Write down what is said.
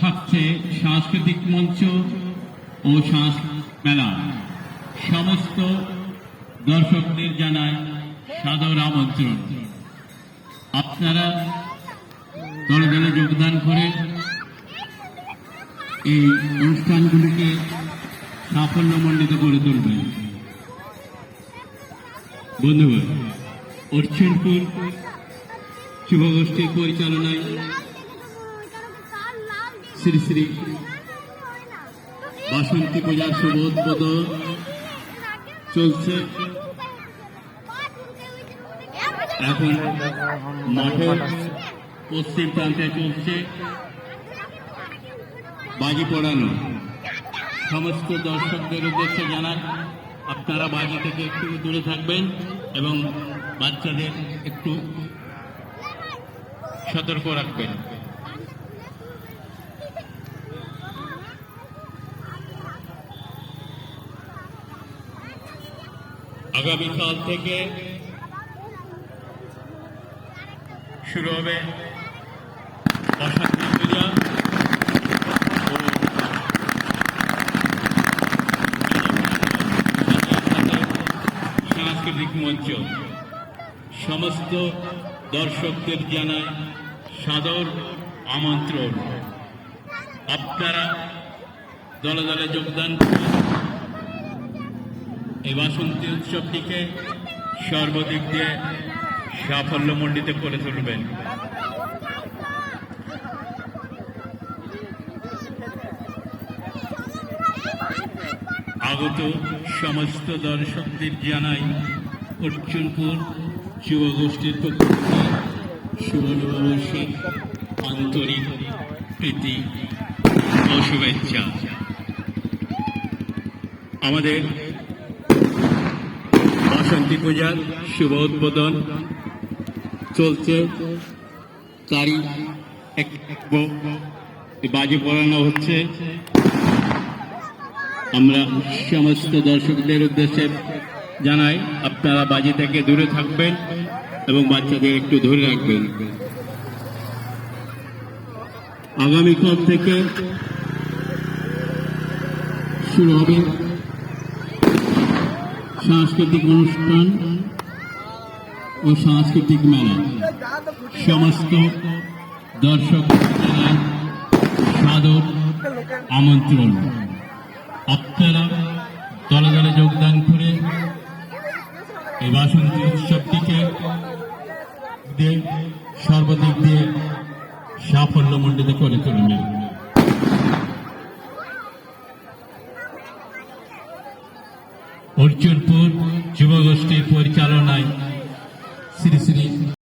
থাকছে সাংস্কৃতিক মঞ্চ ও মেলা। সমস্ত দর্শকদের জানায় সাদর আমন্ত্রণ। আপনারা দলে দলে যোগদান করে এই অনুষ্ঠানগুলিকে সাফল্যমণ্ডিত করে তুলবেন। বন্ধুগণ, অর্চনপুর যুবগোষ্ঠীর পরিচালনায় শ্রী শ্রী বাসন্তী পূজার শুভ উদ্বোধন চলছে। এখন মাঠের পশ্চিম প্রান্তে চলছে বাজি পড়ানো। সমস্ত দর্শকদের উদ্দেশ্যে জানান, আপনারা বাজি থেকে একটু দূরে থাকবেন এবং বাচ্চাদের একটু সতর্ক রাখবেন। আগামীকাল থেকে শুরু হবে বসন্ত পূজা ও সাংস্কৃতিক মঞ্চ। সমস্ত দর্শকদের জানায় সাদর আমন্ত্রণ। আপনারা দলে দলে যোগদান করে এই বাসন্তী উৎসবটিকে সর্বদিক দিয়ে সাফল্যমণ্ডিত করে তুলবেন। আগত সমস্ত দর্শকদের জানাই অর্জুনপুর যুবগোষ্ঠীর পক্ষ থেকে শুভ নববর্ষের আন্তরিক প্রীতি ও শুভেচ্ছা। আমাদের বাসন্তী পূজার শুভ উদ্বোধন চলছে। তারই বাজি পড়ানো হচ্ছে। আমরা সমস্ত দর্শকদের উদ্দেশ্যে জানাই, আপনারা বাজি থেকে দূরে থাকবেন এবং বাচ্চাদের একটু ধরে রাখবেন। আগামীকাল থেকে শুরু হবে সাংস্কৃতিক অনুষ্ঠান ও সাংস্কৃতিক মেলা। সমস্ত দর্শক সাদর আমন্ত্রণ। আপনারা দলে দলে যোগদান করে এই বাসন্তী উৎসবটিকে সর্বদিক দিয়ে সাফল্যমণ্ডিত করে তুলবেন। অর্জুনপুর যুবগোষ্ঠীর পরিচালনা